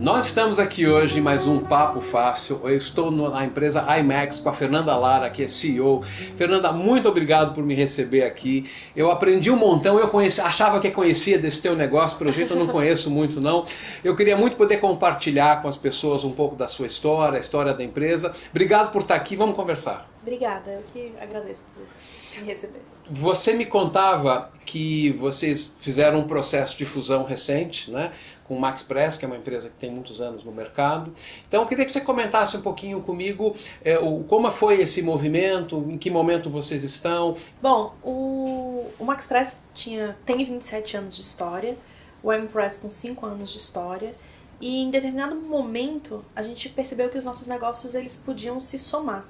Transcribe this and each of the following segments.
Nós estamos aqui hoje em mais um Papo Fácil. Eu estou na empresa IMAX com a Fernanda Lara, que é CEO. Fernanda, muito obrigado por me receber aqui. Eu aprendi um montão, achava que conhecia desse teu negócio, pelo jeito eu não conheço muito não. Eu queria muito poder compartilhar com as pessoas um pouco da sua história, a história da empresa. Obrigado por estar aqui, vamos conversar. Obrigada, eu que agradeço por me receber. Você me contava que vocês fizeram um processo de fusão recente, né? Com o MaxPress, que é uma empresa que tem muitos anos no mercado. Então eu queria que você comentasse um pouquinho comigo como foi esse movimento, em que momento vocês estão. Bom, o MaxPress tem 27 anos de história, o IMPress com 5 anos de história, e em determinado momento a gente percebeu que os nossos negócios eles podiam se somar.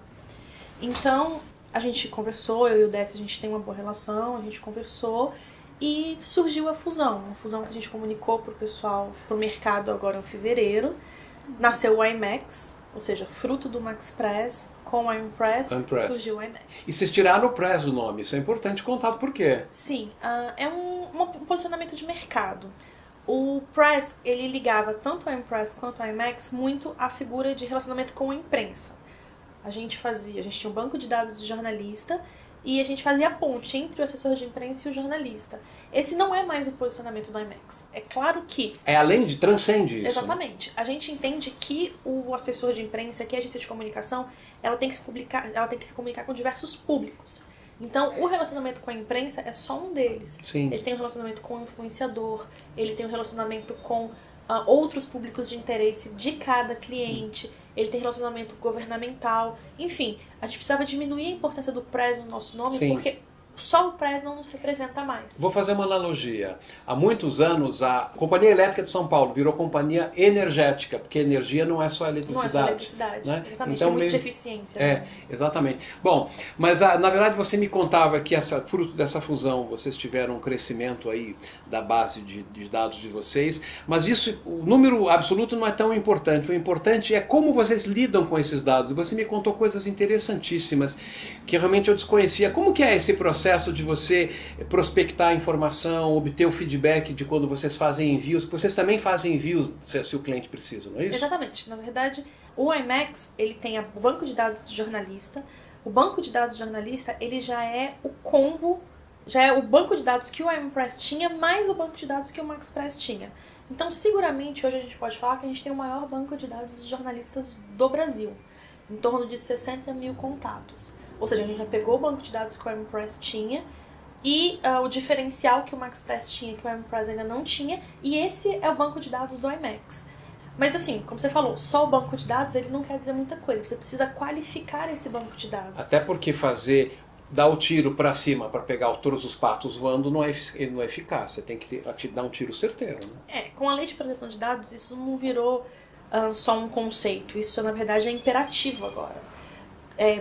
Então a gente conversou, eu e o Décio, a gente tem uma boa relação, a gente conversou, e surgiu a fusão que a gente comunicou pro pessoal, pro mercado agora em fevereiro. Nasceu o IMAX, ou seja, fruto do MaxPress com o IMPress, surgiu o IMAX. E vocês tiraram o Press do nome, isso é importante contar por quê. Sim, é um posicionamento de mercado. O Press, ele ligava tanto o IMPress quanto o IMAX muito à figura de relacionamento com a imprensa. A gente tinha um banco de dados de jornalista e a gente fazia a ponte entre o assessor de imprensa e o jornalista. Esse não é mais o posicionamento do IMAX. É claro que... transcende isso. Exatamente. Né? A gente entende que o assessor de imprensa, que é a agência de comunicação, ela tem que se comunicar com diversos públicos. Então, o relacionamento com a imprensa é só um deles. Sim. Ele tem um relacionamento com o influenciador, ele tem um relacionamento com outros públicos de interesse de cada cliente, ele tem relacionamento governamental, enfim, a gente precisava diminuir a importância do Press no nosso nome. Sim. Porque só o Press não nos representa mais. Vou fazer uma analogia. Há muitos anos a Companhia Elétrica de São Paulo virou companhia energética, porque energia não é só eletricidade. Não é só eletricidade, né? Exatamente, então, tem muito de eficiência. Né? Exatamente. Bom, mas na verdade você me contava que fruto dessa fusão vocês tiveram um crescimento aí da base de dados de vocês, mas o número absoluto não é tão importante. O importante é como vocês lidam com esses dados. E você me contou coisas interessantíssimas que realmente eu desconhecia. Como que é esse processo de você prospectar a informação, obter o feedback de quando vocês fazem envios? Vocês também fazem envios se o cliente precisa, não é isso? Exatamente. Na verdade, o IMAX, ele tem o banco de dados de jornalista. O banco de dados de jornalista, ele já é o combo, já é o banco de dados que o IMPress tinha, mais o banco de dados que o MaxPress tinha. Então, seguramente, hoje a gente pode falar que a gente tem o maior banco de dados de jornalistas do Brasil, em torno de 60 mil contatos. Ou seja, a gente já pegou o banco de dados que o IMPress tinha e o diferencial que o MaxPress tinha, que o IMPress ainda não tinha, e esse é o banco de dados do IMAX. Mas assim, como você falou, só o banco de dados ele não quer dizer muita coisa, você precisa qualificar esse banco de dados. Até porque dar o tiro para cima para pegar todos os patos voando não é eficaz, você tem que dar um tiro certeiro. Né? Com a lei de proteção de dados isso não virou só um conceito, isso na verdade é imperativo agora.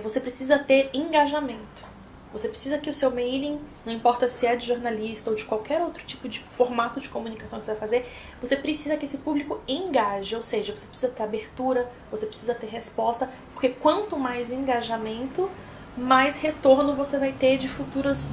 Você precisa ter engajamento. Você precisa que o seu mailing, não importa se é de jornalista ou de qualquer outro tipo de formato de comunicação que você vai fazer, você precisa que esse público engaje, ou seja, você precisa ter abertura, você precisa ter resposta, porque quanto mais engajamento, mais retorno você vai ter de futuros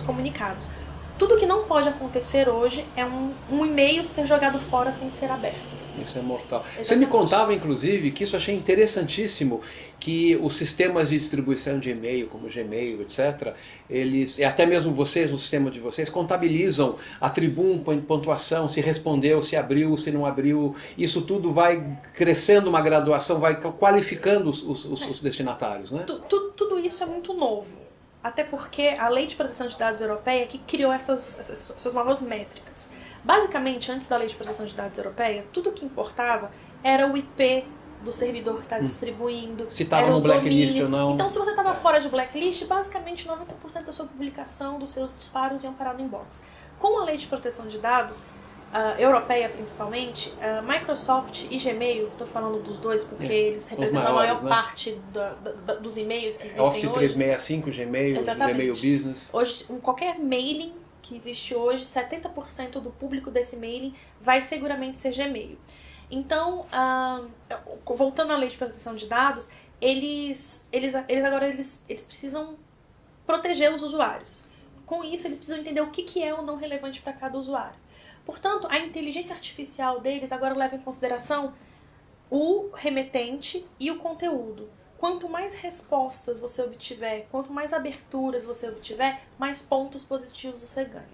comunicados. Tudo que não pode acontecer hoje é um e-mail ser jogado fora sem ser aberto. Isso é mortal. Exatamente. Você me contava, inclusive, que isso eu achei interessantíssimo, que os sistemas de distribuição de e-mail, como o Gmail, etc., e até mesmo vocês, no sistema de vocês, contabilizam, atribuem pontuação, se respondeu, se abriu, se não abriu. Isso tudo vai crescendo uma graduação, vai qualificando os destinatários, né? Tudo isso é muito novo. Até porque a Lei de Proteção de Dados Europeia que criou essas novas métricas. Basicamente, antes da Lei de Proteção de Dados Europeia, tudo que importava era o IP do servidor que está distribuindo, se estava no blacklist ou não. Então, se você estava fora de blacklist, basicamente 90% da sua publicação, dos seus disparos iam parar no inbox. Com a Lei de Proteção de Dados, europeia principalmente, Microsoft e Gmail, estou falando dos dois porque eles representam maiores, a maior parte dos e-mails que existem Office hoje. 365, Gmail, Gmail Business. Hoje, em qualquer mailing que existe hoje, 70% do público desse mailing vai seguramente ser Gmail. Então, voltando à Lei de Proteção de Dados, eles precisam proteger os usuários. Com isso, eles precisam entender o que é ou não relevante para cada usuário. Portanto, a inteligência artificial deles agora leva em consideração o remetente e o conteúdo. Quanto mais respostas você obtiver, quanto mais aberturas você obtiver, mais pontos positivos você ganha.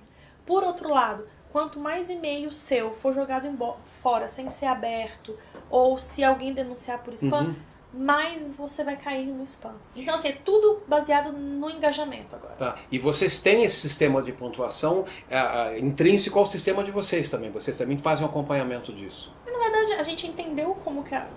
Por outro lado, quanto mais e-mail seu for jogado fora sem ser aberto, ou se alguém denunciar por spam, mais você vai cair no spam. Então, assim, é tudo baseado no engajamento agora. Tá. E vocês têm esse sistema de pontuação intrínseco ao sistema de vocês também. Vocês também fazem um acompanhamento disso. Na verdade, a gente entendeu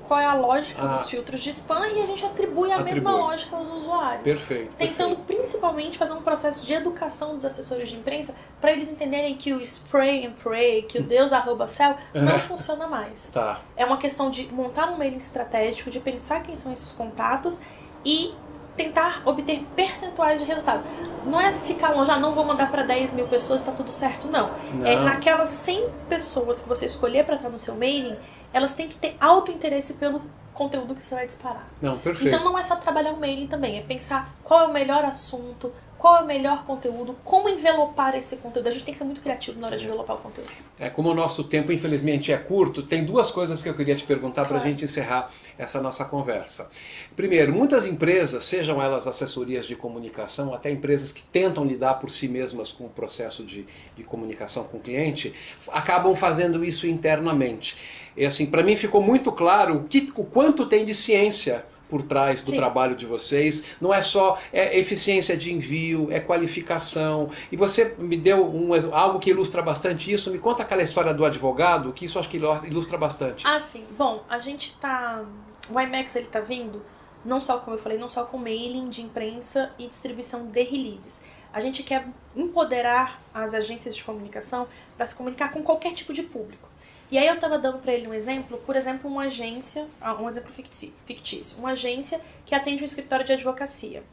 qual é a lógica dos filtros de spam e a gente atribui a mesma lógica aos usuários. Perfeito. Tentando principalmente fazer um processo de educação dos assessores de imprensa para eles entenderem que o spray and pray, que o Deus arroba céu, não funciona mais. Tá. É uma questão de montar um mailing estratégico, de pensar quem são esses contatos e tentar obter percentuais de resultado. Não é ficar longe, não vou mandar para 10 mil pessoas, tá tudo certo, não. É naquelas 100 pessoas que você escolher para estar no seu mailing, elas têm que ter alto interesse pelo conteúdo que você vai disparar. Não, perfeito. Então não é só trabalhar o mailing também, é pensar qual é o melhor assunto, qual é o melhor conteúdo, como envelopar esse conteúdo. A gente tem que ser muito criativo na hora de envelopar o conteúdo. Como o nosso tempo, infelizmente, é curto, tem duas coisas que eu queria te perguntar para a gente encerrar essa nossa conversa. Primeiro, muitas empresas, sejam elas assessorias de comunicação, até empresas que tentam lidar por si mesmas com o processo de comunicação com o cliente, acabam fazendo isso internamente. E assim, para mim ficou muito claro o quanto tem de ciência por trás do trabalho de vocês. Não é só eficiência de envio, é qualificação. E você me deu algo que ilustra bastante isso. Me conta aquela história do advogado, que isso acho que ilustra bastante. Sim. Bom, a gente tá... O IMAX, ele tá vindo, não só, como eu falei, não só com mailing de imprensa e distribuição de releases. A gente quer empoderar as agências de comunicação para se comunicar com qualquer tipo de público. E aí eu estava dando para ele um exemplo, por exemplo, uma agência, um exemplo fictício, uma agência que atende um escritório de advocacia.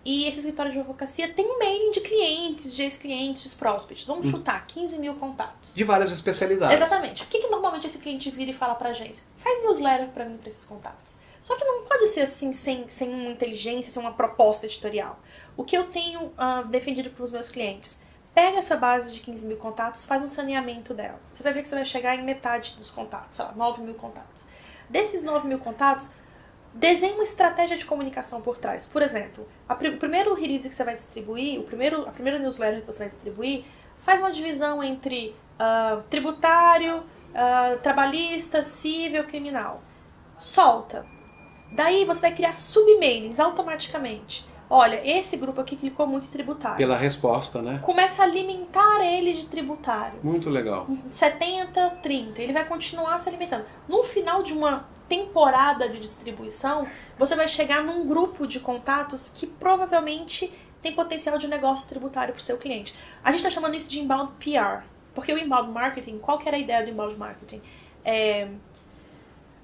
E esse escritório de advocacia tem um mailing de clientes, de ex-clientes, de prospects. Vamos chutar 15 mil contatos. De várias especialidades. Exatamente. O que normalmente esse cliente vira e fala para a agência? Faz newsletter para mim, para esses contatos. Só que não pode ser assim, sem uma inteligência, sem uma proposta editorial. O que eu tenho defendido para os meus clientes? Pega essa base de 15 mil contatos, faz um saneamento dela. Você vai ver que você vai chegar em metade dos contatos, sei lá, 9 mil contatos. Desses 9 mil contatos, desenhe uma estratégia de comunicação por trás. Por exemplo, o primeiro release que você vai distribuir, a primeira newsletter que você vai distribuir, faz uma divisão entre tributário, trabalhista, civil, criminal. Solta. Daí você vai criar submailings automaticamente. Olha, esse grupo aqui clicou muito em tributário. Pela resposta, né? Começa a alimentar ele de tributário. Muito legal. 70, 30. Ele vai continuar se alimentando. No final de uma temporada de distribuição, você vai chegar num grupo de contatos que provavelmente tem potencial de negócio tributário para o seu cliente. A gente está chamando isso de inbound PR. Porque o inbound marketing, qual que era a ideia do inbound marketing?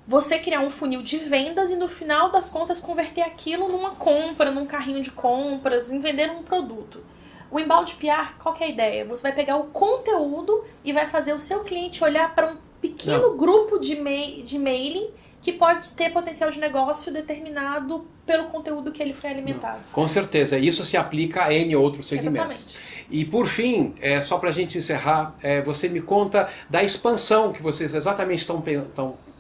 Você criar um funil de vendas e no final das contas converter aquilo numa compra, num carrinho de compras, em vender um produto. O inbound PR, qual que é a ideia? Você vai pegar o conteúdo e vai fazer o seu cliente olhar para um pequeno grupo de mailing que pode ter potencial de negócio determinado pelo conteúdo que ele foi alimentado. Com certeza, isso se aplica a N outros segmentos. Exatamente. E por fim, só para a gente encerrar, você me conta da expansão que vocês exatamente estão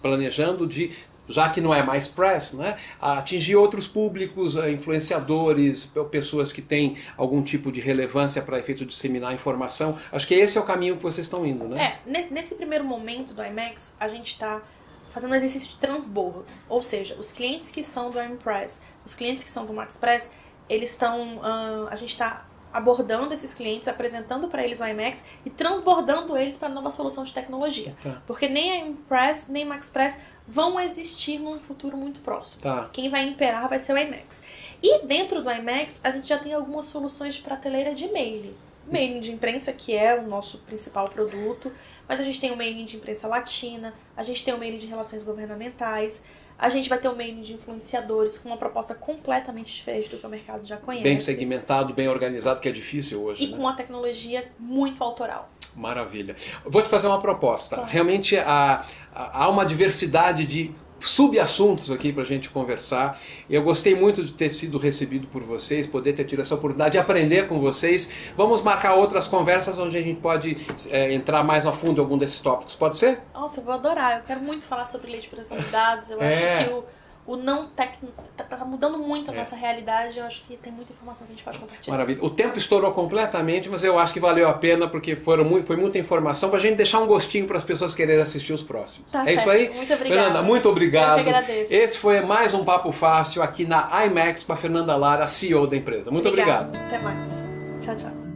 planejando de, já que não é mais press, né, atingir outros públicos, influenciadores, pessoas que têm algum tipo de relevância para efeito de disseminar informação. Acho que esse é o caminho que vocês estão indo, né? Nesse primeiro momento do IMAX, a gente está fazendo um exercício de transbordo. Ou seja, os clientes que são do IMPress, os clientes que são do MaxPress, eles estão... a gente está abordando esses clientes, apresentando para eles o IMAX e transbordando eles para a nova solução de tecnologia. Tá. Porque nem a IMPress, nem a MaxPress vão existir num futuro muito próximo. Tá. Quem vai imperar vai ser o IMAX. E dentro do IMAX, a gente já tem algumas soluções de prateleira de mailing. Mailing de imprensa, que é o nosso principal produto, mas a gente tem o mailing de imprensa latina, a gente tem o mailing de relações governamentais, a gente vai ter o mailing de influenciadores com uma proposta completamente diferente do que o mercado já conhece. Bem segmentado, bem organizado, que é difícil hoje. E com uma tecnologia muito autoral. Maravilha. Vou te fazer uma proposta. Claro. Realmente há uma diversidade de subassuntos aqui para a gente conversar. Eu gostei muito de ter sido recebido por vocês, poder ter tido essa oportunidade de aprender com vocês. Vamos marcar outras conversas onde a gente pode entrar mais a fundo em algum desses tópicos. Pode ser? Nossa, eu vou adorar. Eu quero muito falar sobre lei de proteção de dados. Eu acho que o não técnico tá mudando muito a nossa realidade. Eu acho que tem muita informação que a gente pode compartilhar. Maravilha. O tempo estourou completamente, mas eu acho que valeu a pena porque foi muita informação para a gente deixar um gostinho para as pessoas quererem assistir os próximos. Tá certo. Isso aí? Muito obrigada. Fernanda, muito obrigado. Eu que agradeço. Esse foi mais um Papo Fácil aqui na IMAX com a Fernanda Lara, CEO da empresa. Muito obrigado. Até mais. Tchau, tchau.